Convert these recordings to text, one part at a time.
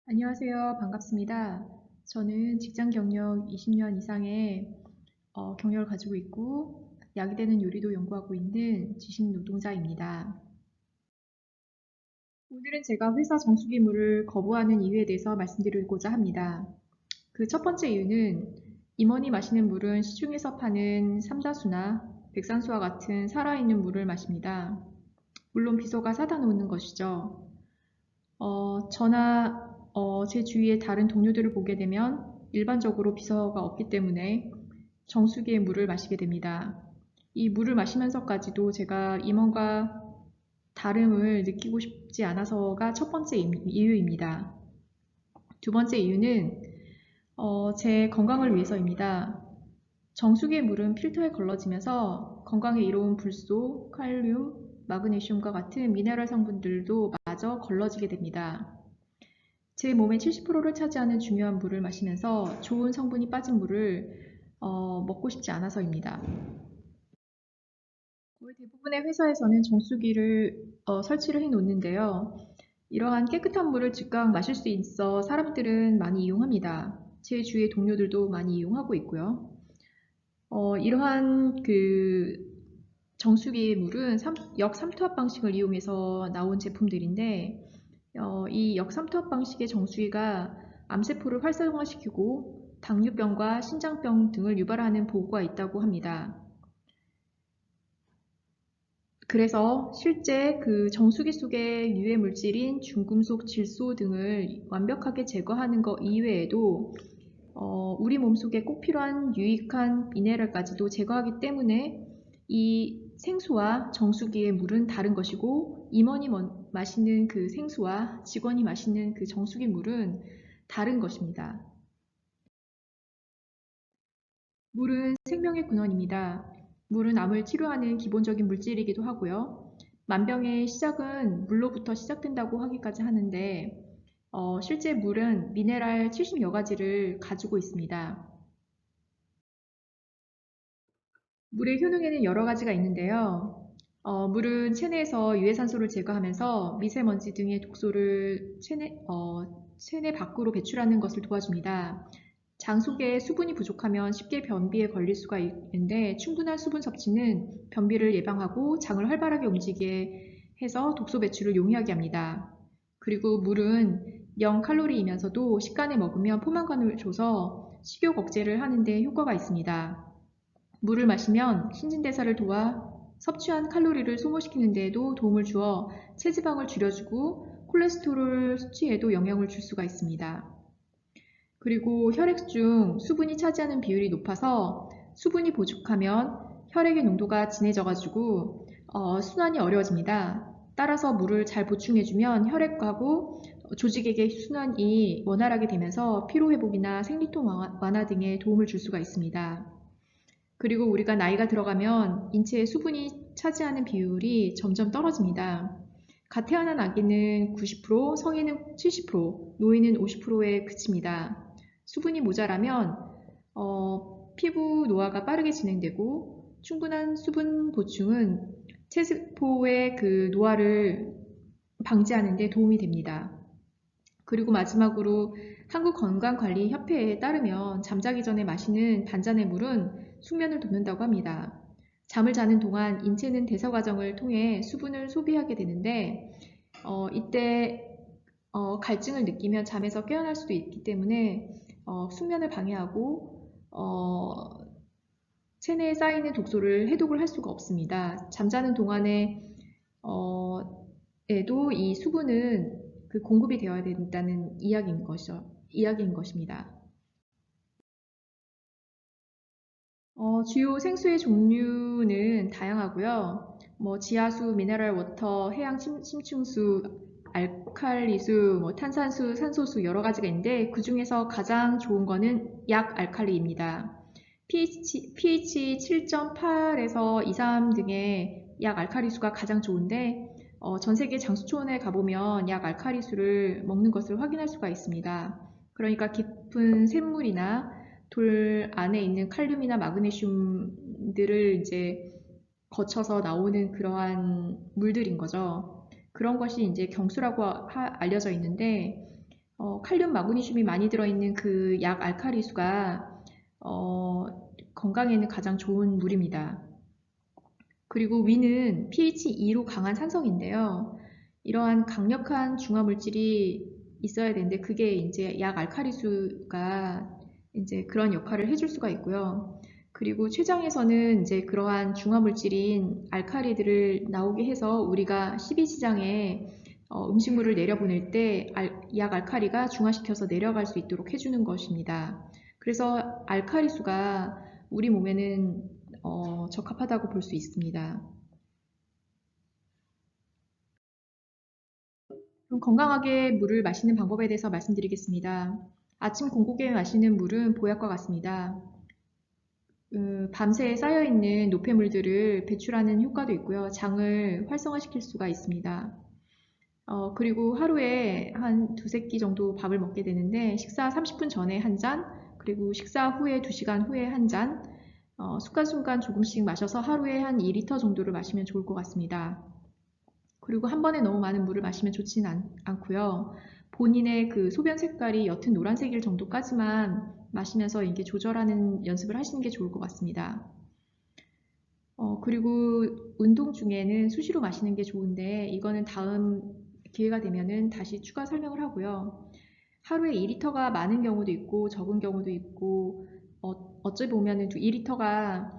안녕하세요. 반갑습니다. 저는 직장 경력 20년 이상의 경력을 가지고 있고 약이 되는 요리도 연구하고 있는 지식 노동자입니다. 오늘은 제가 회사 정수기물을 거부하는 이유에 대해서 말씀드리고자 합니다. 그 첫 번째 이유는 임원이 마시는 물은 시중에서 파는 삼다수나 백산수와 같은 살아있는 물을 마십니다. 물론 비서가 사다 놓는 것이죠. 저나 제 주위의 다른 동료들을 보게 되면 일반적으로 비서가 없기 때문에 정수기의 물을 마시게 됩니다. 이 물을 마시면서까지도 제가 임원과 다름을 느끼고 싶지 않아서가 첫 번째 이유입니다. 두 번째 이유는 제 건강을 위해서입니다. 정수기의 물은 필터에 걸러지면서 건강에 이로운 불소, 칼륨, 마그네슘과 같은 미네랄 성분들도 마저 걸러지게 됩니다. 제 몸의 70%를 차지하는 중요한 물을 마시면서 좋은 성분이 빠진 물을 먹고 싶지 않아서입니다. 거의 대부분의 회사에서는 정수기를 설치를 해 놓는데요. 이러한 깨끗한 물을 즉각 마실 수 있어 사람들은 많이 이용합니다. 제 주위의 동료들도 많이 이용하고 있고요. 이러한 정수기의 물은 역삼투압 방식을 이용해서 나온 제품들인데 이 역삼투압 방식의 정수기가 암세포를 활성화시키고 당뇨병과 신장병 등을 유발하는 보고가 있다고 합니다. 그래서 실제 그 정수기 속의 유해 물질인 중금속, 질소 등을 완벽하게 제거하는 것 이외에도 우리 몸속에 꼭 필요한 유익한 미네랄까지도 제거하기 때문에 이 생수와 정수기의 물은 다른 것이고 임원이 마시는 그 생수와 직원이 마시는 그 정수기 물은 다른 것입니다. 물은 생명의 근원입니다. 물은 암을 치료하는 기본적인 물질이기도 하고요. 만병의 시작은 물로부터 시작된다고 하기까지 하는데 실제 물은 미네랄 70여 가지를 가지고 있습니다. 물의 효능에는 여러 가지가 있는데요. 물은 체내에서 유해산소를 제거하면서 미세먼지 등의 독소를 체내 밖으로 배출하는 것을 도와줍니다. 장 속에 수분이 부족하면 쉽게 변비에 걸릴 수가 있는데 충분한 수분 섭취는 변비를 예방하고 장을 활발하게 움직이게 해서 독소 배출을 용이하게 합니다. 그리고 물은 0칼로리이면서도 식간에 먹으면 포만감을 줘서 식욕 억제를 하는 데 효과가 있습니다. 물을 마시면 신진대사를 도와 섭취한 칼로리를 소모시키는 데에도 도움을 주어 체지방을 줄여주고 콜레스테롤 수치에도 영향을 줄 수가 있습니다. 그리고 혈액 중 수분이 차지하는 비율이 높아서 수분이 부족하면 혈액의 농도가 진해져가지고 순환이 어려워집니다. 따라서 물을 잘 보충해주면 혈액하고 조직에게 순환이 원활하게 되면서 피로회복이나 생리통 완화 등에 도움을 줄 수가 있습니다. 그리고 우리가 나이가 들어가면 인체의 수분이 차지하는 비율이 점점 떨어집니다. 갓 태어난 아기는 90%, 성인은 70%, 노인은 50%에 그칩니다. 수분이 모자라면 피부 노화가 빠르게 진행되고 충분한 수분 보충은 체세포의 그 노화를 방지하는 데 도움이 됩니다. 그리고 마지막으로 한국건강관리협회에 따르면 잠자기 전에 마시는 반잔의 물은 숙면을 돕는다고 합니다. 잠을 자는 동안 인체는 대사 과정을 통해 수분을 소비하게 되는데 이때 갈증을 느끼면 잠에서 깨어날 수도 있기 때문에 숙면을 방해하고 체내에 쌓이는 독소를 해독을 할 수가 없습니다. 잠자는 동안에 에도 이 수분은 그 공급이 되어야 된다는 이야기인 것입니다. 주요 생수의 종류는 다양하고요. 지하수, 미네랄 워터, 해양 심층수, 알칼리수, 탄산수, 산소수 여러 가지가 있는데 그 중에서 가장 좋은 거는 약 알칼리입니다. pH 7.8에서 2, 3 등의 약 알칼리수가 가장 좋은데 전 세계 장수초원에 가보면 약 알칼리수를 먹는 것을 확인할 수가 있습니다. 그러니까 깊은 샘물이나 돌 안에 있는 칼륨이나 마그네슘들을 이제 거쳐서 나오는 그러한 물들인 거죠. 그런 것이 이제 경수라고 알려져 있는데 칼륨, 마그네슘이 많이 들어있는 그 약 알칼리수가 건강에는 가장 좋은 물입니다. 그리고 위는 pH 2로 강한 산성인데요. 이러한 강력한 중화물질이 있어야 되는데 그게 이제 약 알칼리수가 이제 그런 역할을 해줄 수가 있고요. 그리고 췌장에서는 이제 그러한 중화물질인 알칼리들을 나오게 해서 우리가 십이지장에 음식물을 내려보낼 때 약 알칼리가 중화시켜서 내려갈 수 있도록 해주는 것입니다. 그래서 알칼리수가 우리 몸에는 적합하다고 볼 수 있습니다. 그럼 건강하게 물을 마시는 방법에 대해서 말씀드리겠습니다. 아침 공복에 마시는 물은 보약과 같습니다. 밤새 쌓여있는 노폐물들을 배출하는 효과도 있고요. 장을 활성화시킬 수가 있습니다. 그리고 하루에 한 두세 끼 정도 밥을 먹게 되는데 식사 30분 전에 한 잔, 그리고 식사 후에 2시간 후에 한 잔, 순간순간 조금씩 마셔서 하루에 한 2리터 정도를 마시면 좋을 것 같습니다. 그리고 한 번에 너무 많은 물을 마시면 좋지는 않고요. 본인의 그 소변 색깔이 옅은 노란색일 정도까지만 마시면서 이게 조절하는 연습을 하시는 게 좋을 것 같습니다. 그리고 운동 중에는 수시로 마시는 게 좋은데 이거는 다음 기회가 되면은 다시 추가 설명을 하고요. 하루에 2리터가 많은 경우도 있고 적은 경우도 있고 어찌 보면은 2리터가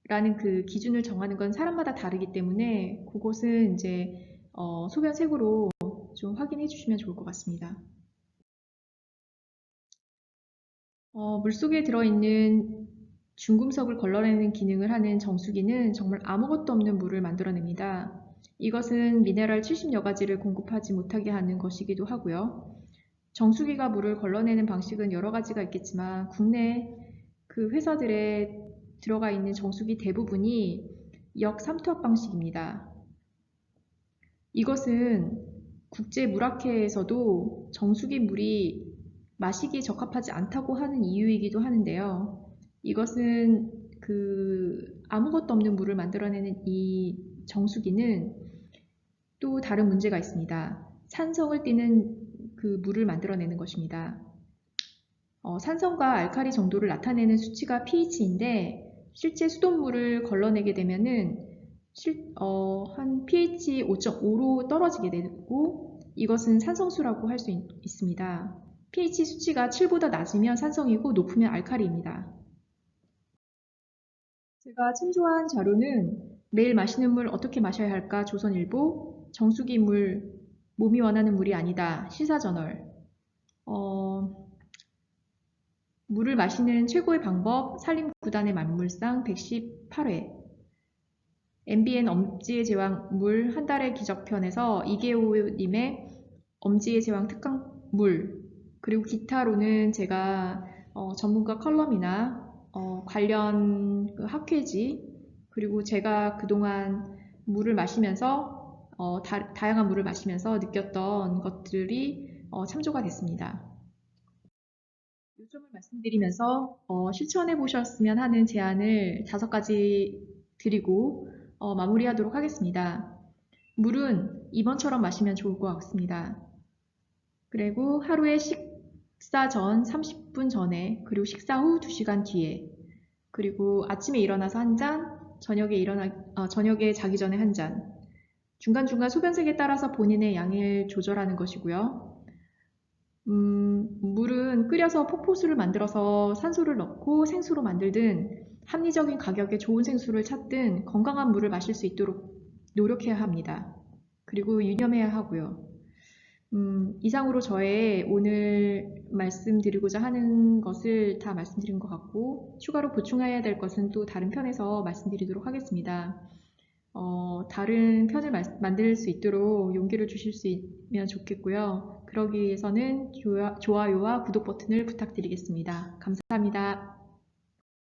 라는 그 기준을 정하는 건 사람마다 다르기 때문에 그것은 이제 소변 색으로 좀 확인해 주시면 좋을 것 같습니다. 물속에 들어있는 중금속을 걸러내는 기능을 하는 정수기는 정말 아무것도 없는 물을 만들어냅니다. 이것은 미네랄 70여 가지를 공급하지 못하게 하는 것이기도 하고요. 정수기가 물을 걸러내는 방식은 여러 가지가 있겠지만 국내 그 회사들에 들어가 있는 정수기 대부분이 역삼투압 방식입니다. 이것은 국제물학회에서도 정수기 물이 마시기에 적합하지 않다고 하는 이유이기도 하는데요. 이것은 그 아무것도 없는 물을 만들어내는 이 정수기는 또 다른 문제가 있습니다. 산성을 띠는 그 물을 만들어내는 것입니다. 산성과 알칼리 정도를 나타내는 수치가 pH인데 실제 수돗물을 걸러내게 되면은 한 pH 5.5로 떨어지게 되고 이것은 산성수라고 할 수 있습니다. pH 수치가 7보다 낮으면 산성이고 높으면 알칼리입니다. 제가 참조한 자료는 매일 마시는 물 어떻게 마셔야 할까 조선일보, 정수기 물, 몸이 원하는 물이 아니다 시사저널, 물을 마시는 최고의 방법 산림구단의 만물상 118회, MBN 엄지의 제왕 물 한 달의 기적편에서 이계호님의 엄지의 제왕 특강 물, 그리고 기타로는 제가 전문가 컬럼이나 관련 그 학회지, 그리고 제가 그동안 물을 마시면서 다양한 물을 마시면서 느꼈던 것들이 참조가 됐습니다. 요점을 말씀드리면서 실천해 보셨으면 하는 제안을 5가지 드리고 마무리하도록 하겠습니다. 물은 이번처럼 마시면 좋을 것 같습니다. 그리고 하루에 식사 전 30분 전에, 그리고 식사 후 2시간 뒤에, 그리고 아침에 일어나서 한 잔, 저녁에 자기 전에 한 잔, 중간중간 소변색에 따라서 본인의 양을 조절하는 것이고요. 물은 끓여서 폭포수를 만들어서 산소를 넣고 생수로 만들든 합리적인 가격에 좋은 생수를 찾든 건강한 물을 마실 수 있도록 노력해야 합니다. 그리고 유념해야 하고요. 이상으로 저의 오늘 말씀드리고자 하는 것을 다 말씀드린 것 같고 추가로 보충해야 될 것은 또 다른 편에서 말씀드리도록 하겠습니다. 다른 편을 만들 수 있도록 용기를 주실 수 있으면 좋겠고요. 그러기 위해서는 좋아요와 구독 버튼을 부탁드리겠습니다. 감사합니다.